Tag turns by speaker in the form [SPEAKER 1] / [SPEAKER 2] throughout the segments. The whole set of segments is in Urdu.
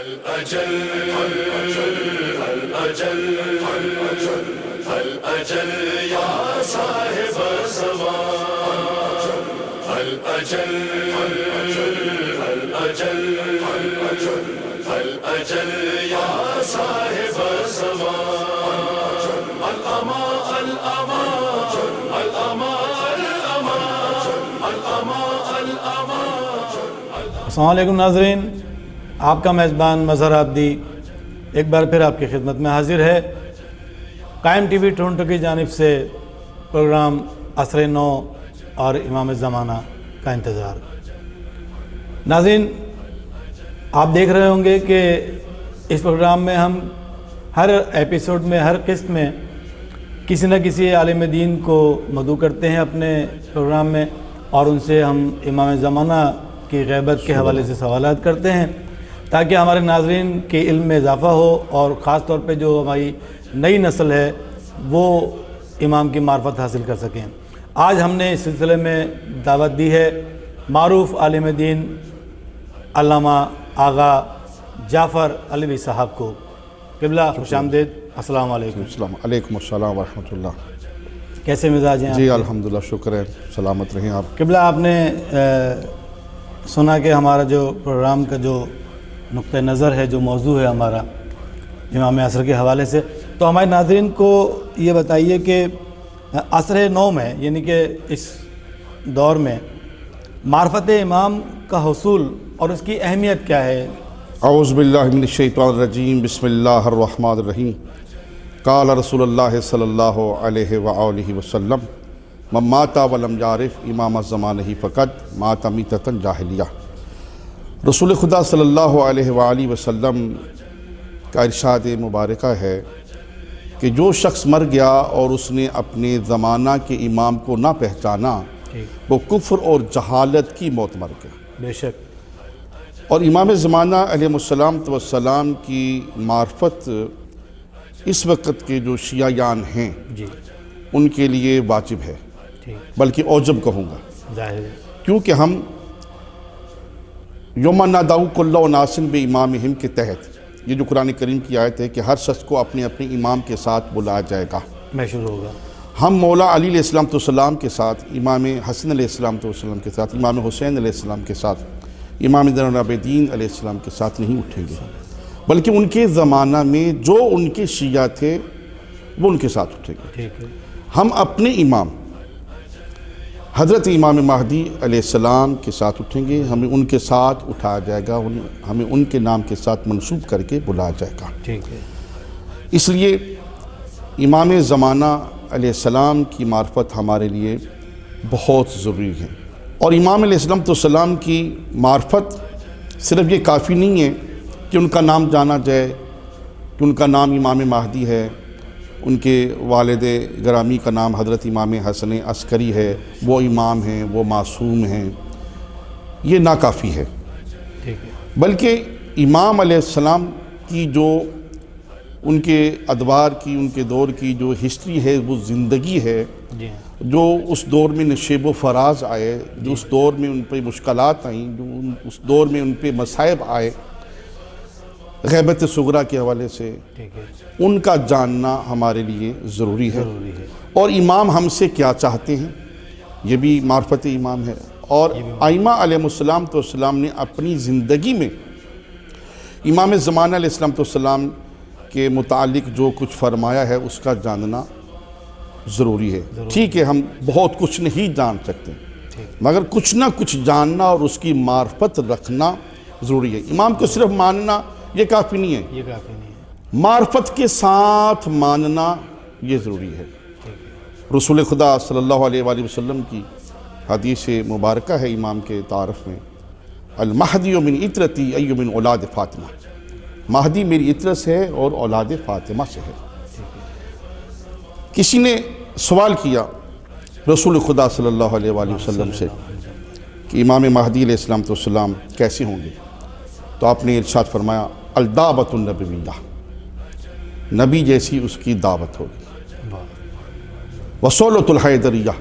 [SPEAKER 1] الأجل الأجل يا صاحب الزمان الأجل الأجل يا صاحب الزمان الأمان الأمان الأمان الأمان
[SPEAKER 2] السلام علیکم ناظرین، آپ کا میزبان مظہر عابدی ایک بار پھر آپ کی خدمت میں حاضر ہے۔ قائم ٹی وی ٹورنٹو کی جانب سے پروگرام عصر نو اور امام زمانہ کا انتظار۔ ناظرین، آپ دیکھ رہے ہوں گے کہ اس پروگرام میں ہم ہر ایپیسوڈ میں، ہر قسط میں کسی نہ کسی عالم دین کو مدعو کرتے ہیں اپنے پروگرام میں، اور ان سے ہم امام زمانہ کی غیبت کے حوالے سے سوالات کرتے ہیں تاکہ ہمارے ناظرین کے علم میں اضافہ ہو، اور خاص طور پہ جو ہماری نئی نسل ہے وہ امام کی معرفت حاصل کر سکیں۔ آج ہم نے اس سلسلے میں دعوت دی ہے معروف عالم دین علامہ آغا جعفر علوی صاحب کو۔ قبلہ خوش آمدید، السلام علیکم۔
[SPEAKER 3] السلام علیکم السلام ورحمۃ اللہ۔
[SPEAKER 2] کیسے مزاج ہیں آپ؟
[SPEAKER 3] جی الحمدللہ، شکر ہے، سلامت رہیں آپ۔
[SPEAKER 2] قبلہ، آپ نے سنا کہ ہمارا جو پروگرام کا جو نقطہ نظر ہے، جو موضوع ہے ہمارا امام عصر کے حوالے سے، تو ہمارے ناظرین کو یہ بتائیے کہ عصر نو میں، یعنی کہ اس دور میں معرفت امام کا حصول اور اس کی اہمیت کیا ہے؟
[SPEAKER 3] اعوذ باللہ من الشیطان الرجیم، بسم اللہ الرحمن الرحیم۔ قال رسول اللہ صلی اللہ علیہ وآلہ وسلم، من مات ولم یعرف امام الزمانہ فقد مات میتۃ جاہلیہ۔ رسول خدا صلی اللہ علیہ وآلہ وسلم کا ارشاد مبارکہ ہے کہ جو شخص مر گیا اور اس نے اپنے زمانہ کے امام کو نہ پہچانا، وہ کفر اور جہالت کی موت مر گیا۔
[SPEAKER 2] بے شک۔
[SPEAKER 3] اور امام زمانہ علیہ السلام کی معرفت اس وقت کے جو شیعیان ہیں
[SPEAKER 2] جی،
[SPEAKER 3] ان کے لیے واجب ہے،
[SPEAKER 2] ٹھیک،
[SPEAKER 3] بلکہ اوجب کہوں گا،
[SPEAKER 2] ظاہر ہے۔
[SPEAKER 3] کیونکہ ہم یوم ندعو کل اناس بامامہم کے تحت، یہ جو قرآن کریم کی آیت ہے کہ ہر شخص کو اپنے اپنے امام کے ساتھ بلایا جائے گا،
[SPEAKER 2] میں شروع ہوگا۔
[SPEAKER 3] ہم مولا علی علیہ السلام کے ساتھ، امام حسن علیہ السلام کے ساتھ، امام حسین علیہ السلام کے ساتھ، امام زین العابدین علیہ السلام کے ساتھ نہیں اٹھیں گے، بلکہ ان کے زمانہ میں جو ان کے شیعہ تھے وہ ان کے ساتھ اٹھیں گے۔
[SPEAKER 2] ٹھیک ہے۔
[SPEAKER 3] ہم اپنے امام حضرت امام مہدی علیہ السلام کے ساتھ اٹھیں گے، ہمیں ان کے ساتھ اٹھایا جائے گا، ہمیں ان کے نام کے ساتھ منسوب کر کے بلایا جائے گا۔
[SPEAKER 2] ٹھیک ہے۔
[SPEAKER 3] اس لیے امام زمانہ علیہ السلام کی معرفت ہمارے لیے بہت ضروری ہے۔ اور امام علیہ السلام کی معرفت صرف یہ کافی نہیں ہے کہ ان کا نام جانا جائے، کہ ان کا نام امام مہدی ہے، ان کے والد گرامی کا نام حضرت امام حسن عسکری ہے، وہ امام ہیں، وہ معصوم ہیں، یہ ناکافی ہے۔
[SPEAKER 2] ٹھیک ہے۔
[SPEAKER 3] بلکہ امام علیہ السلام کی جو ان کے ادوار کی، ان کے دور کی جو ہسٹری ہے، وہ زندگی ہے،
[SPEAKER 2] جی ہاں،
[SPEAKER 3] جو اس دور میں نشیب و فراز آئے، جو اس دور میں ان پہ مشکلات آئیں، جو اس دور میں ان پہ مصائب آئے غیبت صغریٰ کے حوالے سے،
[SPEAKER 2] ٹھیک ہے،
[SPEAKER 3] ان کا جاننا ہمارے لیے ضروری ہے۔
[SPEAKER 2] ضروری ہے۔
[SPEAKER 3] اور امام ہم سے کیا چاہتے ہیں، یہ بھی معرفت امام ہے۔ اور ائمہ علیہ السلام نے اپنی زندگی میں امام زمانہ علیہ السلام کے متعلق جو کچھ فرمایا ہے اس کا جاننا ضروری ہے۔ ٹھیک ہے، ہم بہت کچھ نہیں جان سکتے، مگر کچھ نہ کچھ جاننا اور اس کی معرفت رکھنا ضروری ہے۔ امام کو صرف ماننا یہ کافی نہیں ہے،
[SPEAKER 2] یہ کافی نہیں ہے۔
[SPEAKER 3] معرفت کے ساتھ ماننا یہ ضروری ہے۔ رسول خدا صلی اللہ علیہ وآلہ وسلم کی حدیث مبارکہ ہے امام کے تعارف میں، المہدی من عطرتی ای من اولاد فاطمہ، مہدی میری عطرت سے ہے اور اولاد فاطمہ سے ہے۔ کسی نے سوال کیا رسول خدا صلی اللہ علیہ وآلہ وسلم سے کہ امام مہدی علیہ السلام کیسے ہوں گے، تو آپ نے ارشاد فرمایا الدعوۃ النبویہ، نبی جیسی اس کی دعوت ہوگی، وصولۃ الحیدریہ،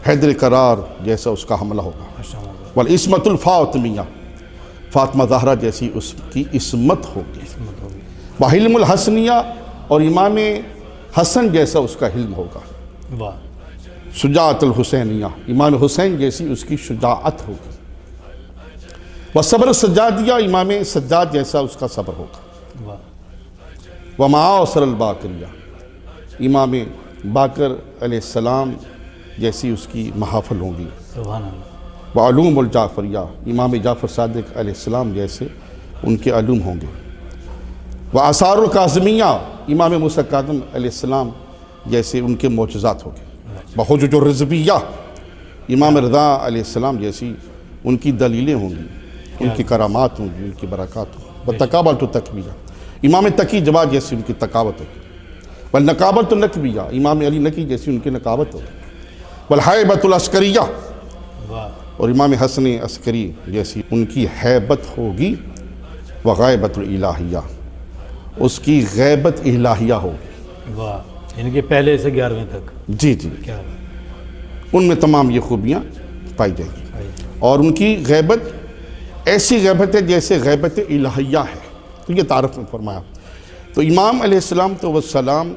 [SPEAKER 3] حیدر قرار جیسا اس کا حملہ ہوگا، والعصمۃ الفاطمیہ، فاطمہ زہرا جیسی اس کی عصمت ہوگی،
[SPEAKER 2] عصمت ہوگی۔
[SPEAKER 3] وحلم الحسنیہ، اور امام حسن جیسا اس کا حلم ہوگا۔
[SPEAKER 2] واہ،
[SPEAKER 3] شجاعت الحسینیہ، امام حسین جیسی اس کی شجاعت ہوگی۔ وصبر السجادیہ، امام سجاد جیسا اس کا صبر ہوگا۔
[SPEAKER 2] واہ،
[SPEAKER 3] ومعاصر الباقریہ، امام باقر علیہ السلام جیسی اس کی محافل ہوں گی۔
[SPEAKER 2] سبحان اللہ۔
[SPEAKER 3] وعلوم الجعفریہ، امام جعفر صادق علیہ السلام جیسے ان کے علوم ہوں گے۔ وآثار القاظمیہ، امام موسیٰ کاظم علیہ السلام جیسے ان کے معجزات ہوں گے۔ وحجج الرضویہ، امام رضا علیہ السلام جیسی ان کی دلیلیں ہوں گی، ان کی کرامات ہوں گی، ان کی برکات ہوں گی۔ وتقابلۃ التقویہ، امام تقی جواد جیسی ان کی تقاوت ہوگی۔ والنقابۃ النقویہ، امام علی نقی جیسی ان کی نقابت ہوگی۔ والحیبۃ العسکریہ،
[SPEAKER 2] واہ،
[SPEAKER 3] اور امام حسن عسکری جیسی ان کی حیبت ہوگی۔ وغائبۃ الالہیہ، اس کی غیبت الہیہ ہوگی۔
[SPEAKER 2] واہ، یعنی کہ پہلے سے 11ویں تک۔
[SPEAKER 3] جی جی،
[SPEAKER 2] کیا بات
[SPEAKER 3] ان میں تمام یہ خوبیاں پائی جائیں گی،
[SPEAKER 2] ہے۔
[SPEAKER 3] اور ان کی غیبت ایسی غیبت ہے جیسے غیبت الہیہ ہے۔ تو یہ تعارف میں فرمایا۔ تو امام علیہ السلام تو والسلام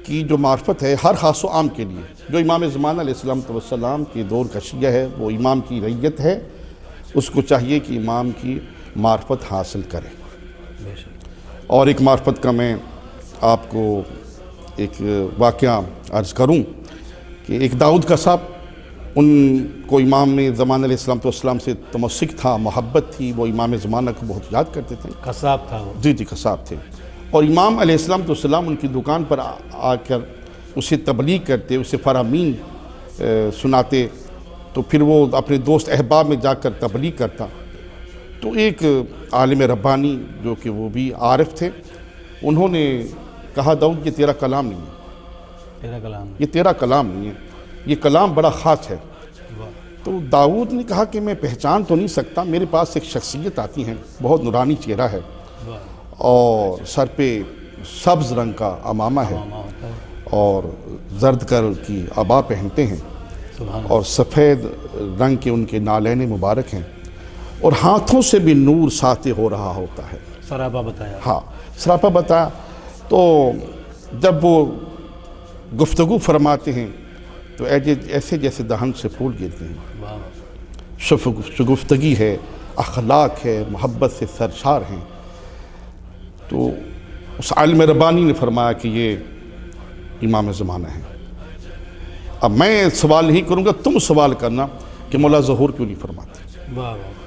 [SPEAKER 3] کی جو معرفت ہے ہر خاص و عام کے لیے، جو امام زمانہ علیہ السلام تو والسلام کی دور کا شیعہ ہے، وہ امام کی ریت ہے، اس کو چاہیے کہ امام کی معرفت حاصل کرے۔
[SPEAKER 2] بے شک۔
[SPEAKER 3] اور ایک معرفت کا میں آپ کو ایک واقعہ عرض کروں کہ ایک داؤد کا صاحب، ان کو امام زمانہ علیہ السلام سے تمسک تھا، محبت تھی، وہ امام زمانہ کو بہت یاد کرتے تھے۔
[SPEAKER 2] قصاب تھا وہ۔
[SPEAKER 3] جی جی، قصاب تھے، اور امام علیہ السلام ان کی دکان پر آ کر اسے تبلیغ کرتے، اسے فرامین سناتے، تو پھر وہ اپنے دوست احباب میں جا کر تبلیغ کرتا۔ تو ایک عالم ربانی جو کہ وہ بھی عارف تھے، انہوں نے کہا داؤد یہ تیرا کلام نہیں ہے،
[SPEAKER 2] تیرا کلام۔
[SPEAKER 3] یہ تیرا کلام نہیں ہے، یہ کلام بڑا خاص ہے۔
[SPEAKER 2] واہ،
[SPEAKER 3] تو داؤد نے کہا کہ میں پہچان تو نہیں سکتا، میرے پاس ایک شخصیت آتی ہے، بہت نورانی چہرہ ہے،
[SPEAKER 2] واہ،
[SPEAKER 3] اور سر پہ سبز رنگ کا عمامہ ہے،
[SPEAKER 2] ماما ہوتا ہے۔
[SPEAKER 3] اور زرد کلر کی عبا پہنتے ہیں،
[SPEAKER 2] سبحان اللہ۔
[SPEAKER 3] اور سفید رنگ کے ان کے نالین مبارک ہیں، اور ہاتھوں سے بھی نور ساطع ہو رہا ہوتا ہے۔
[SPEAKER 2] سراپا بتایا۔
[SPEAKER 3] ہاں، سراپا بتایا۔ تو جب وہ گفتگو فرماتے ہیں تو ایسے جیسے دہن سے پھول گرتے ہیں۔
[SPEAKER 2] واہ،
[SPEAKER 3] شگفتگی ہے، اخلاق ہے، محبت سے سرشار ہیں۔ تو اس عالم ربانی نے فرمایا کہ یہ امام زمانہ ہے۔ اب میں سوال نہیں کروں گا، تم سوال کرنا کہ مولا ظہور کیوں نہیں فرماتے۔
[SPEAKER 2] واہ، واہ،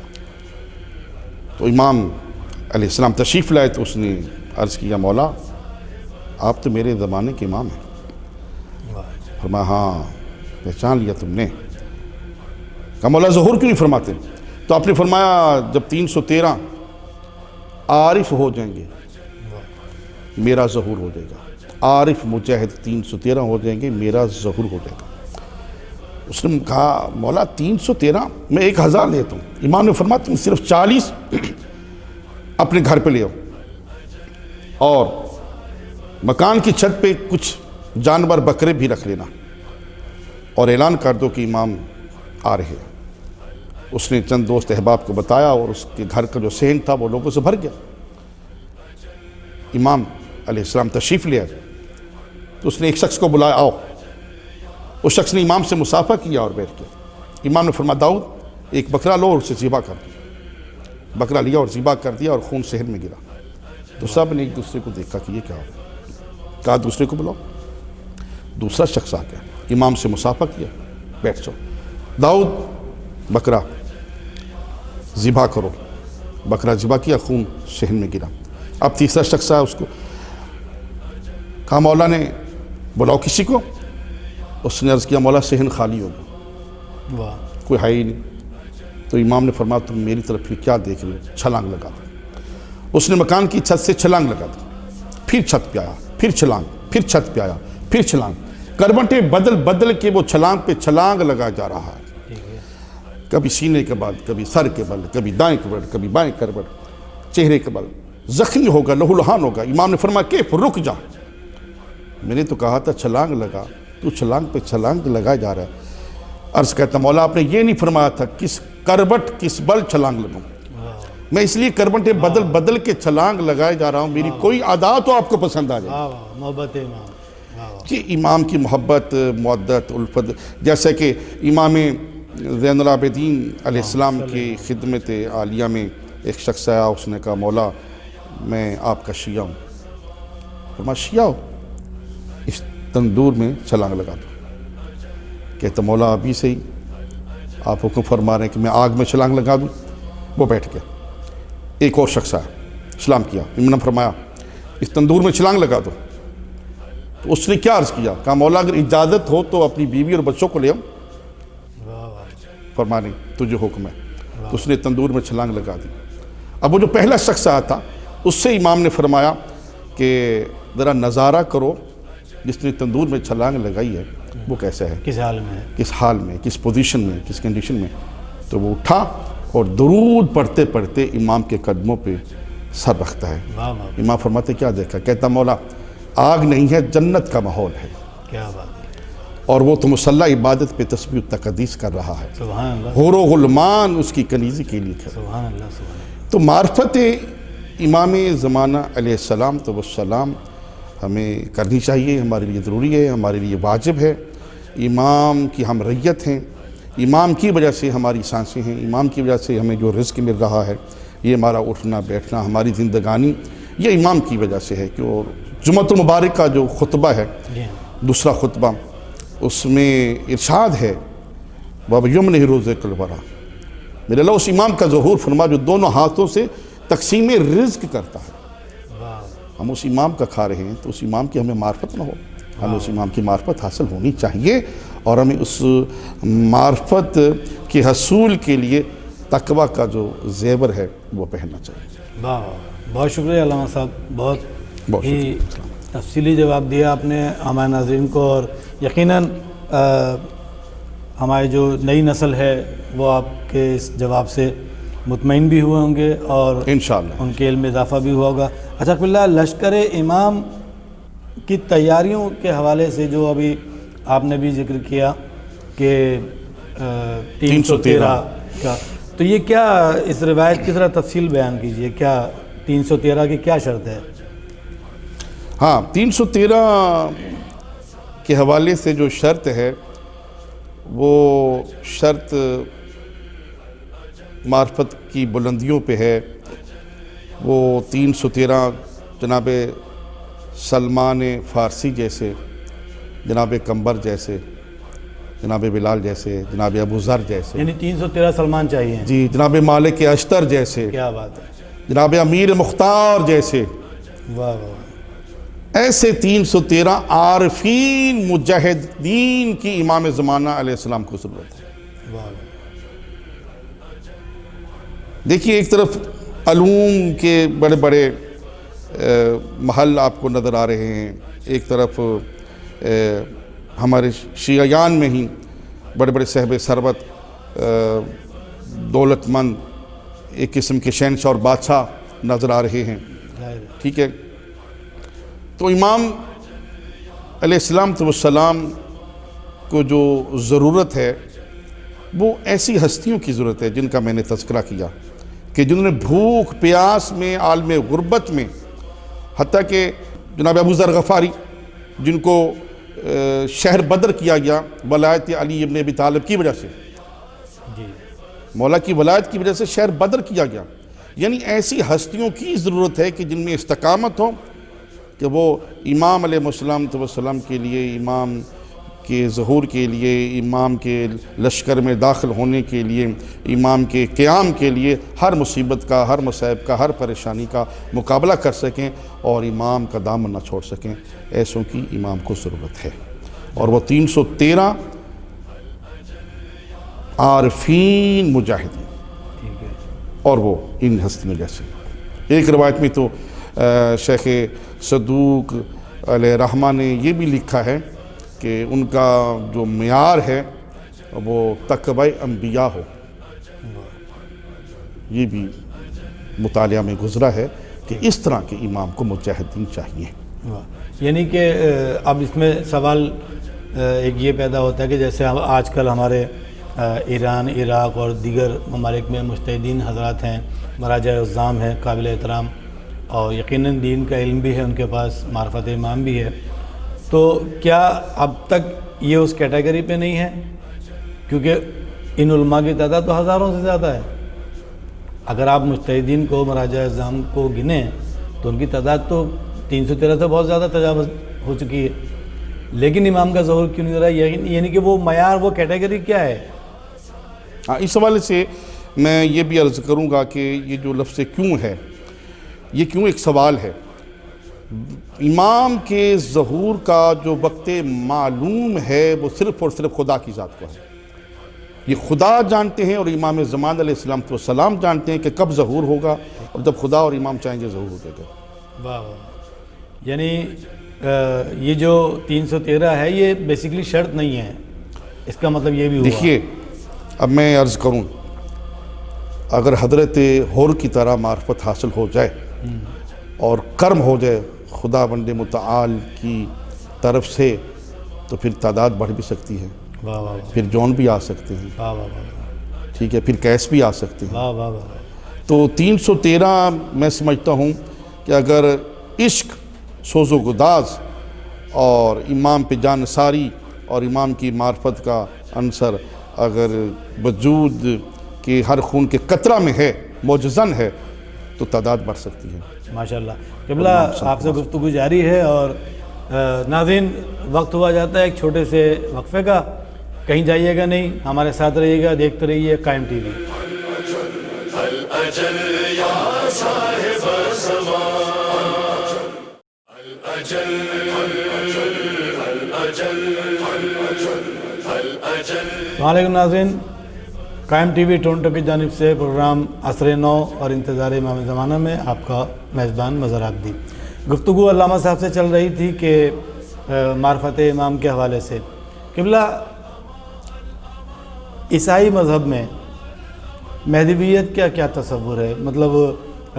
[SPEAKER 3] تو امام علیہ السلام تشریف لائے تو اس نے عرض کیا مولا آپ تو میرے زمانے کے امام ہیں۔
[SPEAKER 2] واہ،
[SPEAKER 3] فرمایا ہاں پہچان لیا تم نے۔ کہا مولا ظہور کیوں نہیں فرماتے؟ تو آپ نے فرمایا جب 313 عارف ہو جائیں گے میرا ظہور ہو جائے گا۔ عارف مجاہد 313 ہو جائیں گے، میرا ظہور ہو جائے گا۔ اس نے کہا مولا 313 میں 1000 لیتا ہوں۔ امام نے فرمایا تم صرف 40 اپنے گھر پہ لے آؤ، اور مکان کی چھت پہ کچھ جانور بکرے بھی رکھ لینا، اور اعلان کر دو کہ امام آ رہے ہیں۔ اس نے چند دوست احباب کو بتایا، اور اس کے گھر کا جو صحن تھا وہ لوگوں سے بھر گیا۔ امام علیہ السلام تشریف لے آئے تو اس نے ایک شخص کو بلایا، آؤ۔ اس شخص نے امام سے مصافحہ کیا اور بیٹھ گیا۔ امام نے فرمایا داؤد ایک بکرا لو اور اسے ذبح کر دیا۔ بکرا لیا اور ذبح کر دیا، اور خون صحن میں گرا۔ تو سب نے ایک دوسرے کو دیکھا کہ یہ کیا ہو گیا۔ کہا دوسرے کو بلاؤ۔ دوسرا شخص آ گیا، امام سے مصافحہ کیا، بیٹھ جاؤ۔ داؤد بکرا ذبح کرو۔ بکرا ذبح کیا، خون صحن میں گرا۔ اب تیسرا شخص آیا، اس کو کہا مولا نے بلاؤ کسی کو۔ اس نے عرض کیا مولا صحن خالی ہو گیا،
[SPEAKER 2] واہ،
[SPEAKER 3] کوئی ہے ہی نہیں۔ تو امام نے فرمایا تم میری طرف پھر کیا دیکھ رہے ہو، چھلانگ لگا دو۔ اس نے مکان کی چھت سے چھلانگ لگا دی، پھر چھت پہ آیا، پھر چھلانگ، پھر چھت پہ آیا، پھر چھلانگ۔ کروٹیں بدل بدل کے وہ چھلانگ پہ چھلانگ لگا جا رہا ہے،
[SPEAKER 2] ٹھیک ہے۔
[SPEAKER 3] کبھی سینے کے بل، کبھی سر کے بل، کبھی دائیں کروٹ، کبھی بائیں کروٹ، چہرے کے بل، زخمی ہوگا، لہو لہان ہوگا۔ امام نے فرمایا کہ رک جا، میں نے تو کہا تھا چھلانگ لگا، تو چھلانگ پہ چھلانگ لگا جا رہا ہے۔ عرض کہتا مولا آپ نے یہ نہیں فرمایا تھا کس کروٹ کس بل چھلانگ لگوں۔ میں اس لیے کربٹیں بدل بدل کے چھلانگ لگائے جا رہا ہوں، میری کوئی عادات تو آپ کو پسند آ جائے
[SPEAKER 2] واہ واہ، محبت امام، واہ واہ،
[SPEAKER 3] کہ امام کی محبت، مودت، الفت، جیسے کہ امام زین العابدین علیہ السلام کی خدمت عالیہ میں ایک شخص آیا، اس نے کہا مولا میں آپ کا شیعہ ہوں۔ فرمایا شیعہ ہو، اس تندور میں چھلانگ لگا دو۔ کہتا مولا ابھی سے ہی آپ حکم فرما رہے ہیں کہ میں آگ میں چھلانگ لگا دوں؟ وہ بیٹھ گیا۔ ایک اور شخص آیا، اسلام کیا، امام نے فرمایا اس تندور میں چھلانگ لگا دو۔ تو اس نے کیا عرض کیا؟ کہا مولا اگر اجازت ہو تو اپنی بیوی اور بچوں کو لے آؤں۔
[SPEAKER 2] واہ واہ،
[SPEAKER 3] فرما نہیں، تجھے حکم ہے۔ تو اس نے تندور میں چھلانگ لگا دی۔ اب وہ جو پہلا شخص آیا تھا اس سے امام نے فرمایا کہ ذرا نظارہ کرو جس نے تندور میں چھلانگ لگائی ہے وہ کیسا ہے،
[SPEAKER 2] کس حال میں ہے؟
[SPEAKER 3] کس حال میں، کس پوزیشن میں، کس کنڈیشن میں۔ تو وہ اٹھا اور درود پڑھتے پڑھتے امام کے قدموں پہ سر رکھتا ہے۔
[SPEAKER 2] واہ واہ،
[SPEAKER 3] امام فرماتے کیا دیکھا؟ کہتا مولا آگ نہیں ہے، جنت کا ماحول ہے،
[SPEAKER 2] کیا بات ہے،
[SPEAKER 3] اور وہ تو مصلی عبادت پہ تسبیح و تقدیس کر رہا ہے،
[SPEAKER 2] سبحان اللہ،
[SPEAKER 3] حور و غلمان اس کی کنیزی کے لیے کھڑے۔
[SPEAKER 2] سبحان اللہ، سبحان اللہ،
[SPEAKER 3] تو معرفت امام زمانہ علیہ السلام تو والسلام ہمیں کرنی چاہیے، ہمارے لیے ضروری ہے، ہمارے لیے واجب ہے۔ امام کی ہم ریت ہیں، امام کی وجہ سے ہماری سانسیں ہیں، امام کی وجہ سے ہمیں جو رزق مل رہا ہے، یہ ہمارا اٹھنا بیٹھنا، ہماری زندگانی، یہ امام کی وجہ سے ہے۔ کہ اور جمعۃ المبارک کا جو خطبہ ہے،
[SPEAKER 2] جی ہاں،
[SPEAKER 3] دوسرا خطبہ، اس میں ارشاد ہے باب یمنہ رزق الورا، میرے اللہ اس امام کا ظہور فرما جو دونوں ہاتھوں سے تقسیم رزق کرتا ہے۔
[SPEAKER 2] واہ،
[SPEAKER 3] ہم اس امام کا کھا رہے ہیں تو اس امام کی ہمیں معرفت نہ ہو، ہمیں اس امام کی معرفت حاصل ہونی چاہیے، اور ہمیں اس معرفت کے حصول کے لیے تقوی کا جو زیور ہے وہ پہننا چاہیے۔
[SPEAKER 2] واہ واہ، بہت شکریہ علامہ صاحب، بہت
[SPEAKER 3] بہت
[SPEAKER 2] ہی تفصیلی جواب دیا آپ نے ہمارے ناظرین کو، اور یقیناً ہماری جو نئی نسل ہے وہ آپ کے اس جواب سے مطمئن بھی ہوئے ہوں گے اور
[SPEAKER 3] انشاءاللہ
[SPEAKER 2] ان کے علم میں اضافہ بھی ہوا ہوگا۔ اچھا باللہ، لشکر امام کی تیاریوں کے حوالے سے جو ابھی آپ نے بھی ذکر کیا کہ 313 کا، تو یہ کیا اس روایت کی ذرا تفصیل بیان کیجئے، کیا 313 کی کیا شرط ہے؟
[SPEAKER 3] ہاں، 313 کے حوالے سے جو شرط ہے وہ شرط معرفت کی بلندیوں پہ ہے۔ وہ 313 جناب سلمان فارسی جیسے، جناب قمبر جیسے، جناب بلال جیسے، جناب ابو ذر جیسے،
[SPEAKER 2] یعنی 313 سلمان چاہیے،
[SPEAKER 3] جی، جناب مالک اشتر جیسے،
[SPEAKER 2] کیا بات ہے،
[SPEAKER 3] جناب امیر مختار جیسے،
[SPEAKER 2] واہ واہ،
[SPEAKER 3] ایسے 313 عارفین مجاہدین کی امام زمانہ علیہ السلام کو ضرورت ہے۔
[SPEAKER 2] واہ واہ،
[SPEAKER 3] دیکھیے ایک طرف علوم کے بڑے بڑے محل آپ کو نظر آ رہے ہیں، ایک طرف ہمارے شیعیان میں ہی بڑے بڑے صاحب ثروت، دولت مند، ایک قسم کے شہنشاہ اور بادشاہ نظر آ رہے ہیں،
[SPEAKER 2] ظاہر ہے،
[SPEAKER 3] ٹھیک ہے۔ تو امام علیہ السلام تو والسلام کو جو ضرورت ہے وہ ایسی ہستیوں کی ضرورت ہے جن کا میں نے تذکرہ کیا، کہ جنہوں نے بھوک پیاس میں، عالم غربت میں، حتیٰ کہ جناب ابو ذر غفاری جن کو شہر بدر کیا گیا ولایت علی ابن ابی طالب کی وجہ سے،
[SPEAKER 2] جی،
[SPEAKER 3] مولا کی ولایت کی وجہ سے شہر بدر کیا گیا، یعنی ایسی ہستیوں کی ضرورت ہے کہ جن میں استقامت ہو، کہ وہ امام علیہ السلام کے لیے، امام کے ظہور کے لیے، امام کے لشکر میں داخل ہونے کے لیے، امام کے قیام کے لیے ہر مصیبت کا، ہر مصائب کا، ہر پریشانی کا مقابلہ کر سکیں اور امام کا دامن نہ چھوڑ سکیں، ایسوں کی امام کو ضرورت ہے۔ اور وہ 313 عارفین مجاہدین،
[SPEAKER 2] ٹھیک ہے،
[SPEAKER 3] اور وہ ان ہستیوں جیسے۔ ایک روایت میں تو شیخ صدوق علیہ رحمہ نے یہ بھی لکھا ہے کہ ان کا جو معیار ہے وہ تقوی انبیاء ہو، یہ بھی مطالعہ میں گزرا ہے کہ اس طرح کے امام کو مجاہدین چاہیے۔
[SPEAKER 2] واہ، یعنی کہ اب اس میں سوال ایک یہ پیدا ہوتا ہے کہ جیسے آج کل ہمارے ایران، عراق اور دیگر ممالک میں مجتہدین حضرات ہیں، مراجع الزام ہیں، قابل احترام، اور یقیناً دین کا علم بھی ہے ان کے پاس، معرفت امام بھی ہے، تو کیا اب تک یہ اس کیٹیگری پہ نہیں ہے؟ کیونکہ ان علماء کی تعداد تو ہزاروں سے زیادہ ہے. اگر آپ مجتہدین کو، مراجع الزام کو گنیں تو ان کی تعداد تو 313 سے بہت زیادہ تجاوز ہو چکی ہے، لیکن امام کا ظہور کیوں نہیں ہو رہا ہے؟ یعنی کہ وہ معیار، وہ کیٹیگری کیا ہے؟
[SPEAKER 3] اس حوالے سے میں یہ بھی عرض کروں گا کہ یہ جو لفظ کیوں ہے، یہ کیوں ایک سوال ہے. امام کے ظہور کا جو وقت معلوم ہے وہ صرف اور صرف خدا کی ذات کو ہے. یہ خدا جانتے ہیں اور امام زمان علیہ السلام جانتے ہیں کہ کب ظہور ہوگا، اور جب خدا اور امام چاہیں گے ظہور ہو جائے گا.
[SPEAKER 2] واہ واہ. یعنی یہ جو 313 ہے یہ بیسیکلی شرط نہیں ہے، اس کا مطلب یہ بھی ہوا.
[SPEAKER 3] دیکھیے، اب میں عرض کروں، اگر حضرت حر کی طرح معرفت حاصل ہو جائے اور کرم ہو جائے خدا بند متعال کی طرف سے، تو پھر تعداد بڑھ بھی سکتی ہے،
[SPEAKER 2] واہ واہ واہ.
[SPEAKER 3] پھر جون بھی آ سکتے ہیں،
[SPEAKER 2] واہ واہ واہ.
[SPEAKER 3] ٹھیک ہے، پھر کیس بھی آ سکتے ہیں.
[SPEAKER 2] واہ واہ واہ.
[SPEAKER 3] تو 313 میں سمجھتا ہوں کہ اگر عشق، سوز و گداز اور امام پہ جانثاری اور امام کی معرفت کا عنصر اگر وجود کے ہر خون کے قطرہ میں ہے، معجزن ہے، تو تعداد بڑھ سکتی ہے.
[SPEAKER 2] ماشاءاللہ. قبلہ آپ سے گفتگو جاری ہے، اور ناظرین وقت ہوا جاتا ہے ایک چھوٹے سے وقفے کا. کہیں جائیے گا نہیں، ہمارے ساتھ رہیے گا، دیکھتے رہیے قائم ٹی وی.
[SPEAKER 1] الأجل يا صاحب الزمان، الأجل
[SPEAKER 2] السلام علیکم ناظرین، قائم ٹی وی ٹورنٹو کی جانب سے پروگرام عصر نو اور انتظار امام زمانہ میں آپ کا میزبان مظہر عابدی. گفتگو علامہ صاحب سے چل رہی تھی کہ معرفت امام کے حوالے سے. قبلہ عیسائی مذہب میں مہدویت کا کیا تصور ہے؟ مطلب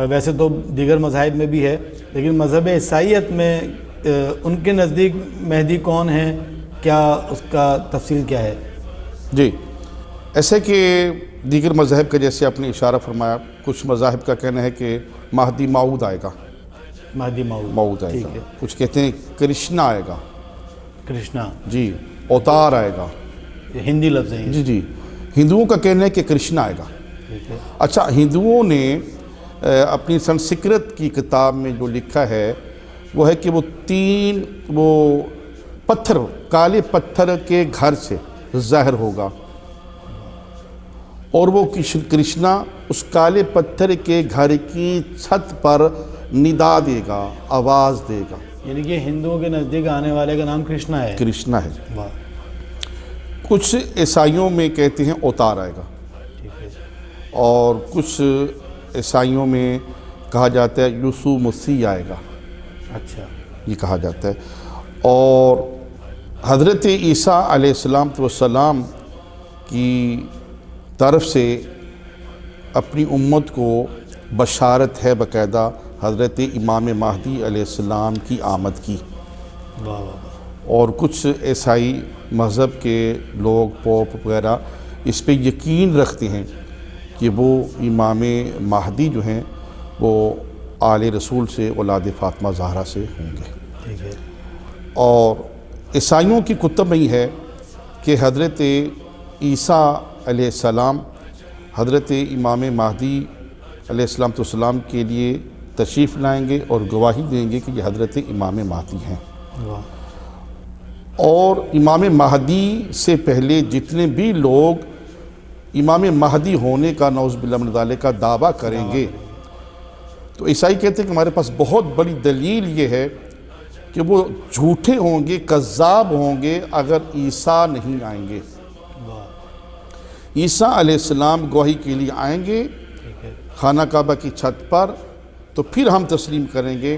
[SPEAKER 2] ویسے تو دیگر مذاہب میں بھی ہے، لیکن مذہب عیسائیت میں ان کے نزدیک مہدی کون ہے؟ کیا اس کا تفصیل کیا ہے؟
[SPEAKER 3] جی، ایسے کہ دیگر مذاہب کا جیسے آپ نے اشارہ فرمایا، کچھ مذاہب کا کہنا ہے کہ مہدی موعود آئے گا،
[SPEAKER 2] مہدی
[SPEAKER 3] موعود آئے گا. کچھ کہتے ہیں کرشنا آئے گا،
[SPEAKER 2] کرشنا،
[SPEAKER 3] جی، اوتار آئے گا.
[SPEAKER 2] ہندی لفظ ہیں.
[SPEAKER 3] جی، ہندوؤں کا کہنا ہے کہ کرشنا آئے گا. اچھا، ہندوؤں نے اپنی سنسکرت کی کتاب میں جو لکھا ہے وہ ہے کہ وہ 3 پتھر، کالے پتھر کے گھر سے ظاہر ہوگا، اور وہ کرشنا اس کالے پتھر کے گھر کی چھت پر ندا دے گا، آواز دے گا.
[SPEAKER 2] یعنی کہ ہندوؤں کے نزدیک آنے والے کا نام کرشنا ہے.
[SPEAKER 3] کرشنا ہے.
[SPEAKER 2] واہ.
[SPEAKER 3] کچھ عیسائیوں میں کہتے ہیں اوتار آئے گا،
[SPEAKER 2] ٹھیک ہے.
[SPEAKER 3] اور کچھ عیسائیوں میں کہا جاتا ہے یسوع مسیح آئے گا،
[SPEAKER 2] اچھا،
[SPEAKER 3] یہ کہا جاتا ہے. اور حضرت عیسیٰ علیہ السلام کی طرف سے اپنی امت کو بشارت ہے باقاعدہ حضرت امام مہدی علیہ السلام کی آمد کی.
[SPEAKER 2] واہ واہ.
[SPEAKER 3] اور کچھ عیسائی مذہب کے لوگ، پوپ وغیرہ، اس پہ یقین رکھتے ہیں کہ وہ امام مہدی جو ہیں وہ آل رسول سے، اولاد فاطمہ زہرا سے ہوں گے.
[SPEAKER 2] ٹھیک ہے.
[SPEAKER 3] اور عیسائیوں کی کتب میں یہ ہے کہ حضرت عیسیٰ علیہ السلام حضرت امام مہدی علیہ السلام کے لیے تشریف لائیں گے اور گواہی دیں گے کہ یہ حضرت امام مہدی ہیں.
[SPEAKER 2] واہ.
[SPEAKER 3] اور امام مہدی سے پہلے جتنے بھی لوگ امام مہدی ہونے کا نعوذ باللہ من ذالک کا دعویٰ کریں گے، تو عیسائی کہتے ہیں کہ ہمارے پاس بہت بڑی دلیل یہ ہے کہ وہ جھوٹے ہوں گے، کذاب ہوں گے اگر عیسیٰ نہیں آئیں گے. عیسیٰ علیہ السلام گواہی کے لیے آئیں گے خانہ کعبہ کی چھت پر، تو پھر ہم تسلیم کریں گے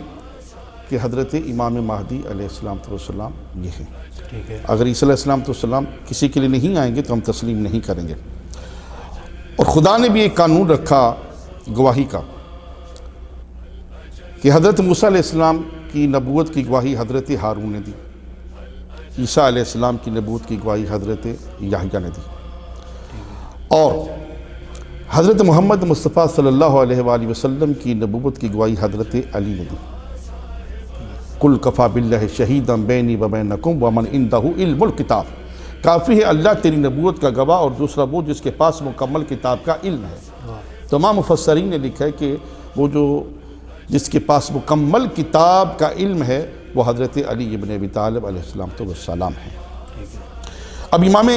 [SPEAKER 3] کہ حضرت امام مہدی علیہ السلام یہ ہیں.
[SPEAKER 2] ٹھیک ہے.
[SPEAKER 3] اگر عیسیٰ علیہ السلام کسی کے لیے نہیں آئیں گے تو ہم تسلیم نہیں کریں گے. اور خدا نے بھی ایک قانون رکھا گواہی کا کہ حضرت موسیٰ علیہ السلام کی نبوت کی گواہی حضرت ہارون نے دی، عیسیٰ علیہ السلام کی نبوت کی گواہی حضرت یحییٰ نے دی، اور حضرت محمد مصطفیٰ صلی اللہ علیہ وآلہ وسلم کی نبوت کی گواہی حضرت علی نے دی. قُلْ كَفَى بِاللَّهِ شَهِيدًا بَيْنِي وَبَيْنَكُمْ وَمَنْ عِنْدَهُ عِلْمُ الْكِتَابِ. کافی ہے اللہ تیری نبوت کا گواہ اور دوسرا وہ جس کے پاس مکمل کتاب کا علم ہے. تمام مفسرین نے لکھا ہے کہ وہ جو جس کے پاس مکمل کتاب کا علم ہے وہ حضرت علی ابن ابی طالب علیہ السلام ہے. اب امام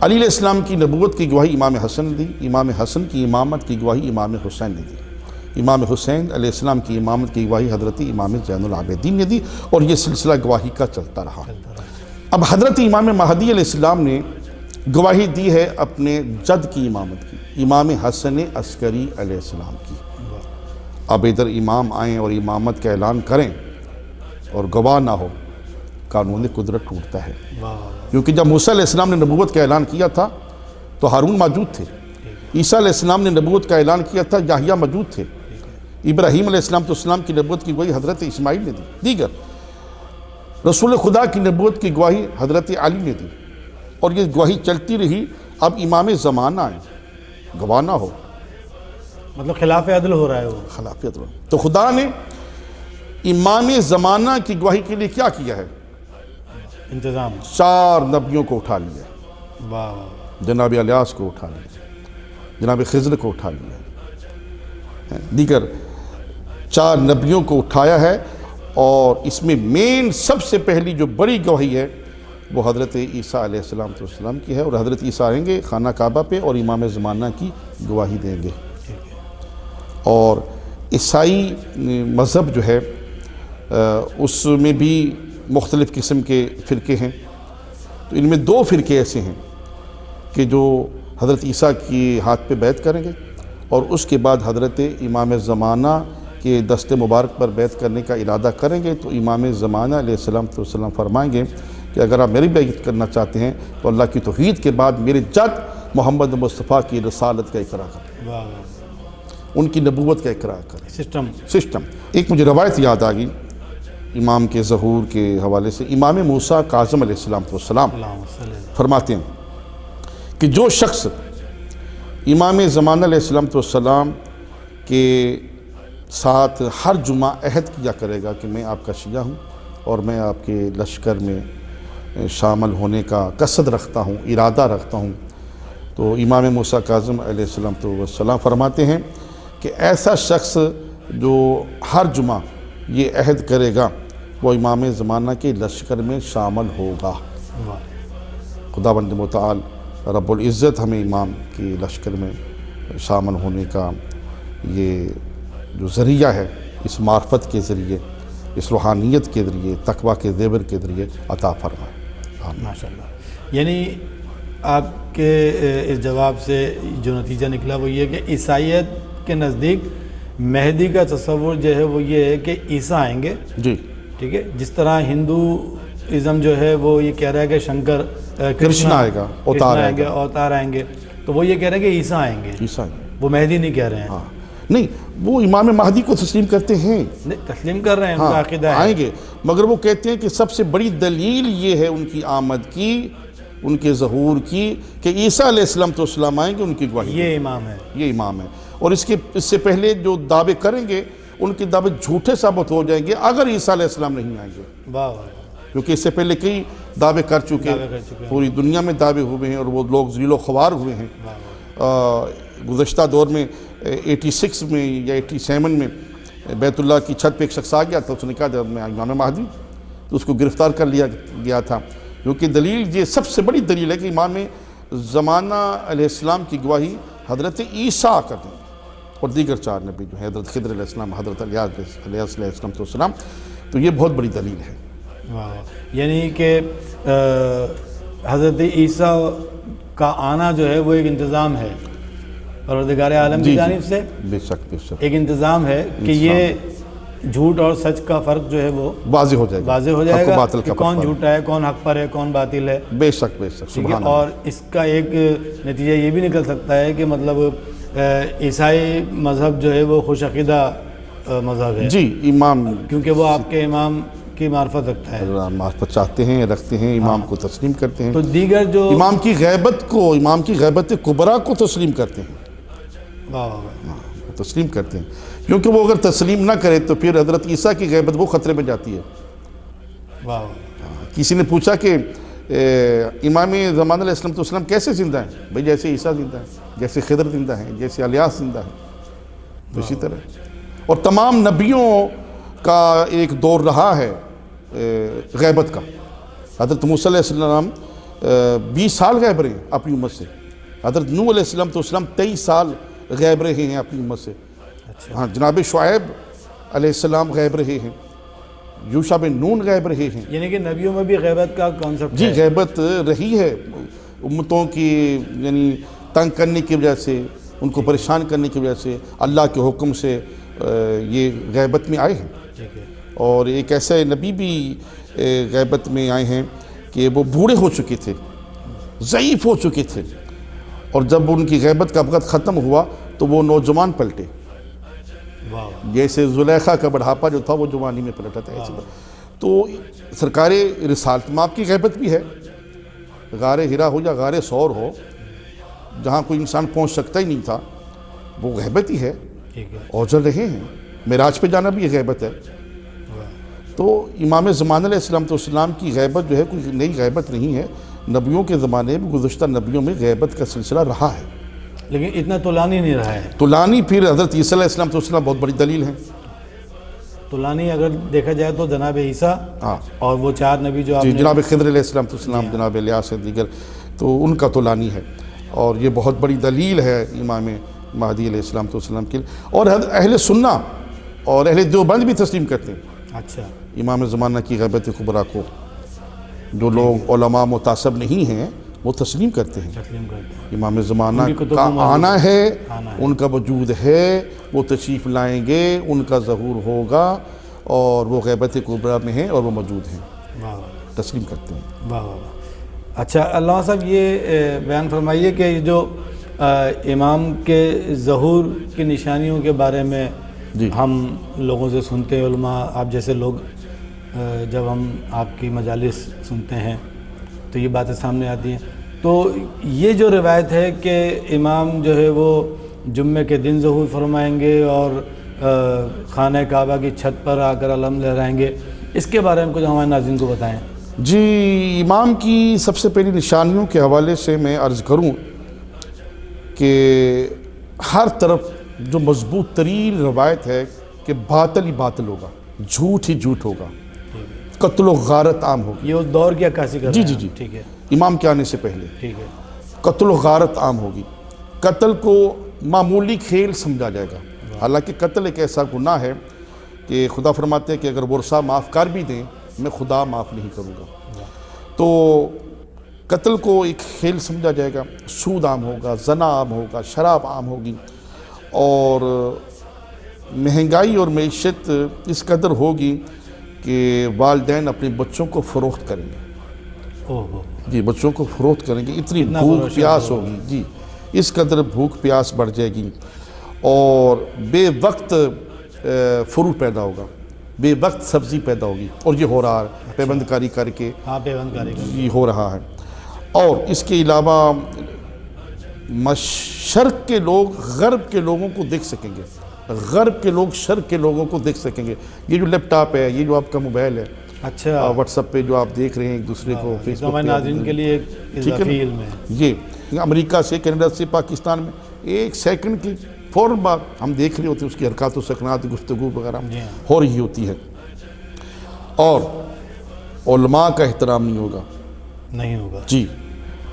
[SPEAKER 3] علی علیہ السلام کی نبوت کی گواہی امام حسن نے دی. امام حسن کی امامت کی گواہی امام حسین نے دی. امام حسین علیہ السلام کی امامت کی گواہی حضرت امام زین العابدین نے دی اور یہ سلسلہ گواہی کا چلتا رہا. اب حضرت امام مہدی علیہ السلام نے گواہی دی ہے اپنے جد کی امامت کی، امام حسن عسکری علیہ السلام کی. اب ادھر امام آئیں اور امامت کا اعلان کریں اور گواہ نہ ہو، قانون قدرت ٹوٹتا ہے. کیونکہ جب موسیٰ علیہ السلام نے نبوت کا اعلان کیا تھا تو ہارون موجود تھے. عیسیٰ علیہ السلام نے نبوت کا اعلان کیا تھا، یحییٰ موجود تھے. ابراہیم علیہ السلام کی نبوت کی گواہی حضرت اسماعیل نے دی. دیگر رسول خدا کی نبوت کی گواہی حضرت علی نے دی اور یہ گواہی چلتی رہی. اب امام زمانہ آئیں، گواہ نہ ہو،
[SPEAKER 2] مطلب خلاف عدل ہو رہا ہے وہ.
[SPEAKER 3] خلاف عدل. تو خدا نے امام زمانہ کی گواہی کے لیے کیا کیا ہے؟
[SPEAKER 2] انتظام.
[SPEAKER 3] 4 نبیوں کو اٹھا لیا.
[SPEAKER 2] واہ.
[SPEAKER 3] جناب الیاس کو اٹھا لیا، جناب خضر کو اٹھا لیا، دیگر 4 نبیوں کو اٹھایا ہے. اور اس میں مین سب سے پہلی جو بڑی گواہی ہے وہ حضرت عیسیٰ علیہ السلام کی ہے. اور حضرت عیسیٰ آئیں گے خانہ کعبہ پہ اور امام زمانہ کی گواہی دیں گے. اور عیسائی مذہب جو ہے اس میں بھی مختلف قسم کے فرقے ہیں. تو ان میں 2 فرقے ایسے ہیں کہ جو حضرت عیسیٰ کی ہاتھ پہ بیعت کریں گے اور اس کے بعد حضرت امام زمانہ کہ دست مبارک پر بیعت کرنے کا ارادہ کریں گے. تو امام زمانہ علیہ السلام فرمائیں گے کہ اگر آپ میری بیعت کرنا چاہتے ہیں تو اللہ کی توحید کے بعد میرے جد محمد مصطفیٰ کی رسالت کا اقرار کریں، ان کی نبوت کا اقرار کریں. سسٹم. ایک مجھے روایت یاد آ گئی امام کے ظہور کے حوالے سے. امام موسیٰ کاظم علیہ السلام فرماتے ہیں کہ جو شخص امام زمانہ علیہ السلام کے ساتھ ہر جمعہ عہد کیا کرے گا کہ میں آپ کا شیعہ ہوں اور میں آپ کے لشکر میں شامل ہونے کا قصد رکھتا ہوں، ارادہ رکھتا ہوں، تو امام موسیٰ کاظم علیہ السلام فرماتے ہیں کہ ایسا شخص جو ہر جمعہ یہ عہد کرے گا وہ امام زمانہ کے لشکر میں شامل ہوگا. خداوند متعال رب العزت ہمیں امام کے لشکر میں شامل ہونے کا یہ جو ذریعہ ہے، اس معرفت کے ذریعے، اس روحانیت کے ذریعے، تقویٰ کے زیور کے ذریعے عطا فرمائے.
[SPEAKER 2] ماشاءاللہ. یعنی آپ کے اس جواب سے جو نتیجہ نکلا وہ یہ کہ عیسائیت کے نزدیک مہدی کا تصور جو ہے وہ یہ ہے کہ عیسیٰ آئیں گے.
[SPEAKER 3] جی
[SPEAKER 2] ٹھیک ہے. جس طرح ہندوازم جو ہے وہ یہ کہہ رہا ہے کہ شنکر
[SPEAKER 3] کرشنا آئے گا،
[SPEAKER 2] اوتار آئیں گے، تو وہ یہ کہہ رہے ہیں کہ عیسیٰ آئیں گے. وہ مہدی نہیں کہہ رہے ہیں.
[SPEAKER 3] نہیں، وہ امام مہدی کو تسلیم کرتے ہیں،
[SPEAKER 2] تسلیم کر رہے ہیں، ان کا عقیدہ ہے
[SPEAKER 3] آئیں گے، مگر وہ کہتے ہیں کہ سب سے بڑی دلیل یہ ہے ان کی آمد کی، ان کے ظہور کی، کہ عیسیٰ علیہ السلام آئیں گے، ان کی گواہی
[SPEAKER 2] یہ امام ہے،
[SPEAKER 3] یہ امام ہے. اور اس سے پہلے جو دعوے کریں گے ان کے دعوے جھوٹے ثابت ہو جائیں گے اگر عیسیٰ علیہ السلام نہیں آئیں گے. کیونکہ اس سے پہلے کئی دعوے کر چکے، پوری دنیا میں دعوے ہوئے ہیں اور وہ لوگ ذلیل و خوار ہوئے ہیں. گزشتہ دور میں 86 میں یا 87 میں بیت اللہ کی چھت پہ ایک شخص آ گیا تھا، اس نے کہا میں امام مہدی، تو اس کو گرفتار کر لیا گیا تھا. کیونکہ دلیل یہ سب سے بڑی دلیل ہے کہ امام زمانہ علیہ السلام کی گواہی حضرت عیسیٰ کر دیں اور دیگر 4 نبی جو ہیں، حضرت خضر علیہ السلام، حضرت الیاس علیہ السلام. تو یہ بہت بڑی دلیل ہے.
[SPEAKER 2] یعنی کہ حضرت عیسیٰ کا آنا جو ہے وہ ایک انتظام ہے پروردگار عالم کی جانب سے.
[SPEAKER 3] بے شک
[SPEAKER 2] ایک انتظام ہے کہ یہ جھوٹ اور سچ کا فرق جو ہے وہ
[SPEAKER 3] واضح ہو جائے گا
[SPEAKER 2] کہ کون جھوٹا ہے، کون حق پر ہے، کون باطل ہے.
[SPEAKER 3] بے شک سبحان اللہ.
[SPEAKER 2] اور اس کا ایک نتیجہ یہ بھی نکل سکتا ہے کہ مطلب عیسائی مذہب جو ہے وہ خوش عقیدہ مذہب ہے.
[SPEAKER 3] جی، امام،
[SPEAKER 2] کیونکہ وہ آپ کے امام کی معرفت رکھتا ہے،
[SPEAKER 3] معرفت چاہتے ہیں، رکھتے ہیں، امام کو تسلیم کرتے ہیں.
[SPEAKER 2] تو دیگر جو
[SPEAKER 3] امام کی غیبت کبریٰ کو تسلیم کرتے ہیں.
[SPEAKER 2] واہ واہ واہ،
[SPEAKER 3] ہاں، وہ تسلیم کرتے ہیں، کیونکہ وہ اگر تسلیم نہ کرے تو پھر حضرت عیسیٰ کی غیبت وہ خطرے میں جاتی ہے۔
[SPEAKER 2] واہ واہ،
[SPEAKER 3] کسی نے پوچھا کہ امام زمان علیہ السلام کیسے زندہ ہیں؟ بھئی جیسے عیسیٰ زندہ ہیں، جیسے خضر زندہ ہیں، جیسے الیاس زندہ ہیں، تو اسی طرح۔ اور تمام نبیوں کا ایک دور رہا ہے غیبت کا۔ حضرت موسیٰ علیہ السلام 20 سال غائب رہے ہیں اپنی امت سے، حضرت نوح علیہ السلام 23 سال غائب رہے ہیں اپنی امت سے، ہاں جناب شعیب علیہ السلام غائب رہے ہیں، یوشع بن نون غائب رہے ہیں۔
[SPEAKER 2] یعنی کہ نبیوں میں بھی غیبت کا کانسیپٹ
[SPEAKER 3] جی
[SPEAKER 2] ہے۔
[SPEAKER 3] غیبت رہی ہے امتوں کی، یعنی تنگ کرنے کی وجہ سے، ان کو پریشان کرنے کی وجہ سے اللہ کے حکم سے یہ غیبت میں آئے ہیں۔
[SPEAKER 2] ٹھیک ہے،
[SPEAKER 3] اور ایک ایسے نبی بھی غیبت میں آئے ہیں کہ وہ بوڑھے ہو چکے تھے، ضعیف ہو چکے تھے، اور جب ان کی غیبت کا وقت ختم ہوا تو وہ نوجوان پلٹے،
[SPEAKER 2] واہ،
[SPEAKER 3] جیسے زلیخا کا بڑھاپا جو تھا وہ جوانی میں پلٹا تھا ایسے۔ تو سرکار رسالت میں آپ کی غیبت بھی ہے، غار ہرا ہو یا غار ثور ہو، جہاں کوئی انسان پہنچ سکتا ہی نہیں تھا، وہ غیبت ہی ہے،
[SPEAKER 2] ٹھیک ہے،
[SPEAKER 3] اوجر رہے ہیں۔ معراج پہ جانا بھی یہ غیبت ہے۔ تو امام زمان علیہ السلام کی غیبت جو ہے کوئی نئی غیبت نہیں ہے، نبیوں کے زمانے میں، گزشتہ نبیوں میں غیبت کا سلسلہ رہا ہے،
[SPEAKER 2] لیکن اتنا طولانی نہیں رہا ہے۔
[SPEAKER 3] طولانی پھر حضرت عیسیٰ علیہ السلام بہت بڑی دلیل ہے۔
[SPEAKER 2] طولانی اگر دیکھا جائے تو جناب عیسیٰ
[SPEAKER 3] ہاں
[SPEAKER 2] اور وہ 4 نبی جو آپ
[SPEAKER 3] جی،
[SPEAKER 2] نے،
[SPEAKER 3] جناب خضر علیہ السلام، جناب الیاس دیگر، تو ان کا طولانی ہے، اور یہ بہت بڑی دلیل ہے امام مہدی علیہ السلام کے لیے۔ اور اہل سنہ اور اہل دیوبند بھی تسلیم کرتے ہیں
[SPEAKER 2] اچھا،
[SPEAKER 3] امام زمانہ کی غیبت کبریٰ کو، جو لوگ علماء متعصب نہیں ہیں وہ تسلیم کرتے ہیں۔
[SPEAKER 2] تسلیم کرتے ہیں،
[SPEAKER 3] امام زمانہ
[SPEAKER 2] ان کی کتب
[SPEAKER 3] کا
[SPEAKER 2] میں موجود
[SPEAKER 3] آنا ہے،
[SPEAKER 2] آنا ہے۔
[SPEAKER 3] ان کا وجود ہے، وہ تشریف لائیں گے، ان کا ظہور ہوگا، اور وہ غیبت کبریٰ میں ہیں اور وہ موجود ہیں،
[SPEAKER 2] واہ واہ
[SPEAKER 3] تسلیم کرتے ہیں۔
[SPEAKER 2] واہ واہ واہ۔ اچھا علامہ صاحب، یہ بیان فرمائیے کہ جو امام کے ظہور کی نشانیوں کے بارے میں
[SPEAKER 3] جی
[SPEAKER 2] ہم لوگوں سے سنتے ہیں، علماء آپ جیسے لوگ جب ہم آپ کی مجالس سنتے ہیں تو یہ باتیں سامنے آتی ہیں، تو یہ جو روایت ہے کہ امام جو ہے وہ جمعے کے دن ظہور فرمائیں گے اور خانہ کعبہ کی چھت پر آ کر علم لہرائیں گے، اس کے بارے میں کچھ ہمارے ناظرین کو بتائیں۔
[SPEAKER 3] جی، امام کی سب سے پہلی نشانیوں کے حوالے سے میں عرض کروں کہ ہر طرف جو مضبوط ترین روایت ہے کہ باطل ہی باطل ہوگا، جھوٹ ہی جھوٹ ہوگا، قتل و غارت عام ہوگی۔
[SPEAKER 2] یہ اس دور کی عکاسی کر رہے ہیں۔
[SPEAKER 3] جی جی جی،
[SPEAKER 2] ٹھیک ہے،
[SPEAKER 3] امام کے آنے سے پہلے
[SPEAKER 2] ٹھیک ہے،
[SPEAKER 3] قتل و غارت عام ہوگی، قتل کو معمولی کھیل سمجھا جائے گا، حالانکہ قتل ایک ایسا گناہ ہے کہ خدا فرماتے ہیں کہ اگر ورثہ معاف کر بھی دیں میں خدا معاف نہیں کروں گا۔ تو قتل کو ایک کھیل سمجھا جائے گا، سود عام ہوگا، زنا عام ہوگا، شراب عام ہوگی، اور مہنگائی اور معیشت اس قدر ہوگی کہ والدین اپنے بچوں کو فروخت کریں گے،
[SPEAKER 2] اوہ،
[SPEAKER 3] جی بچوں کو فروخت کریں گے، اتنی
[SPEAKER 2] اتنا
[SPEAKER 3] بھوک
[SPEAKER 2] فروش
[SPEAKER 3] پیاس
[SPEAKER 2] ہوگا۔
[SPEAKER 3] ہوگی، جی اس قدر بھوک پیاس بڑھ جائے گی، اور بے وقت فروٹ پیدا ہوگا، بے وقت سبزی پیدا ہوگی، اور یہ ہو رہا ہے پیوند کاری کر کے،
[SPEAKER 2] ہاں پیوند کاری کر
[SPEAKER 3] یہ ہو رہا ہے۔ اور اس کے علاوہ شرق کے لوگ غرب کے لوگوں کو دیکھ سکیں گے، غرب کے لوگ شرق کے لوگوں کو دیکھ سکیں گے۔ یہ جو لیپ ٹاپ ہے، یہ جو آپ کا موبائل ہے،
[SPEAKER 2] اچھا،
[SPEAKER 3] واٹس ایپ پہ جو آپ دیکھ رہے ہیں ایک دوسرے کو، فیس
[SPEAKER 2] تو
[SPEAKER 3] بک
[SPEAKER 2] ہمارے
[SPEAKER 3] پہ
[SPEAKER 2] ناظرین کے لیے ایک
[SPEAKER 3] ٹھیک ہے
[SPEAKER 2] اضافی
[SPEAKER 3] نا؟
[SPEAKER 2] علم ہے۔
[SPEAKER 3] یہ امریکہ سے، کینیڈا سے، پاکستان میں ایک سیکنڈ کی فوراً بعد ہم دیکھ رہے ہوتے ہیں، اس کی حرکات و سکنات، گفتگو وغیرہ
[SPEAKER 2] جی ہاں،
[SPEAKER 3] ہو رہی ہوتی ہے، اور علماء کا احترام نہیں ہوگا،
[SPEAKER 2] نہیں ہوگا،
[SPEAKER 3] جی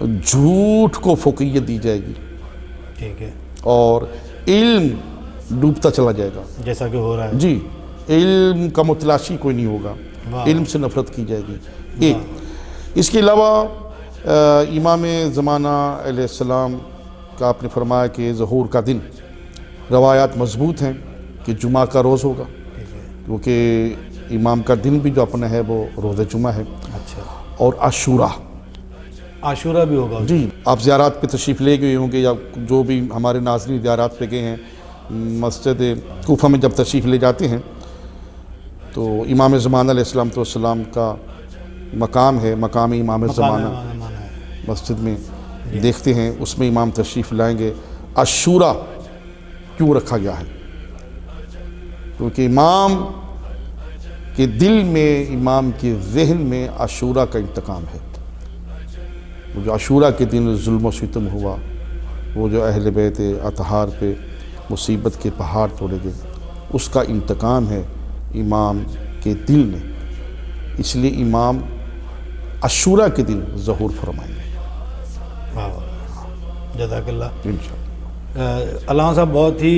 [SPEAKER 3] جھوٹ کو فوقیت دی جائے گی،
[SPEAKER 2] ٹھیک ہے،
[SPEAKER 3] اور علم ڈوبتا چلا جائے گا،
[SPEAKER 2] جیسا کہ ہو رہا ہے۔
[SPEAKER 3] جی علم کا متلاشی کوئی نہیں ہوگا،
[SPEAKER 2] واہ،
[SPEAKER 3] علم سے نفرت کی جائے گی۔ ایک اس کے علاوہ امام زمانہ علیہ السلام کا آپ نے فرمایا کہ ظہور کا دن، روایات مضبوط ہیں کہ جمعہ کا روز ہوگا،
[SPEAKER 2] ٹھیک ہے،
[SPEAKER 3] کیونکہ امام کا دن بھی جو اپنا ہے وہ روز جمعہ ہے،
[SPEAKER 2] اچھا،
[SPEAKER 3] اور عاشورہ،
[SPEAKER 2] عاشورہ بھی ہوگا۔
[SPEAKER 3] جی آپ زیارات پہ تشریف لے گئے ہوں گے، یا جو بھی ہمارے ناظرین زیارات پہ گئے ہیں، مسجد کوفہ میں جب تشریف لے جاتے ہیں تو امام زمانہ علیہ السلام کا مقام ہے، مقام امام زمانہ مسجد میں دیکھتے ہیں، اس میں امام تشریف لائیں گے۔ عاشورہ کیوں رکھا گیا ہے؟ کیونکہ امام کے دل میں، امام کے ذہن میں عاشورہ کا انتقام ہے۔ وہ جو عاشورہ کے دن ظلم و ستم ہوا، وہ جو اہل بیت اطہار پہ مصیبت کے پہاڑ توڑے گئے، اس کا انتقام ہے امام کے دل میں۔ اس لیے امام عاشورہ کے دن ظہور فرمائیں گے
[SPEAKER 2] جزاک اللہ۔
[SPEAKER 3] انشاءاللہ۔
[SPEAKER 2] علامہ صاحب، بہت ہی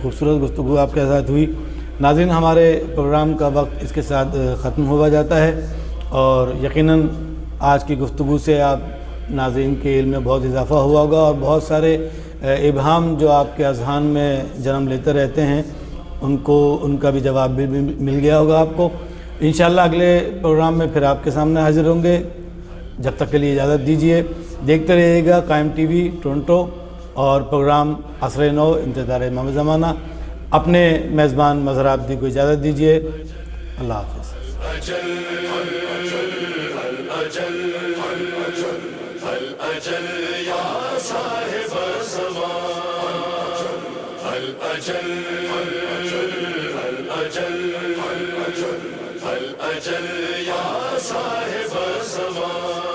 [SPEAKER 2] خوبصورت گفتگو آپ کے ساتھ ہوئی۔ ناظرین، ہمارے پروگرام کا وقت اس کے ساتھ ختم ہوا جاتا ہے، اور یقیناً آج کی گفتگو سے آپ ناظرین کے علم میں بہت اضافہ ہوا ہوگا، اور بہت سارے ابہام جو آپ کے اذہان میں جنم لیتے رہتے ہیں ان کا بھی جواب بھی مل گیا ہوگا آپ کو۔ انشاءاللہ اگلے پروگرام میں پھر آپ کے سامنے حاضر ہوں گے۔ جب تک کے لیے اجازت دیجیے، دیکھتے رہیے گا قائم ٹی وی ٹورنٹو اور پروگرام عصر نو انتظار امام زمانہ۔ اپنے میزبان مظہر عابدی کو اجازت دیجیے۔ اللہ حافظ۔
[SPEAKER 1] الأجل يا صاحب الزمان، الأجل الأجل الأجل يا صاحب الزمان۔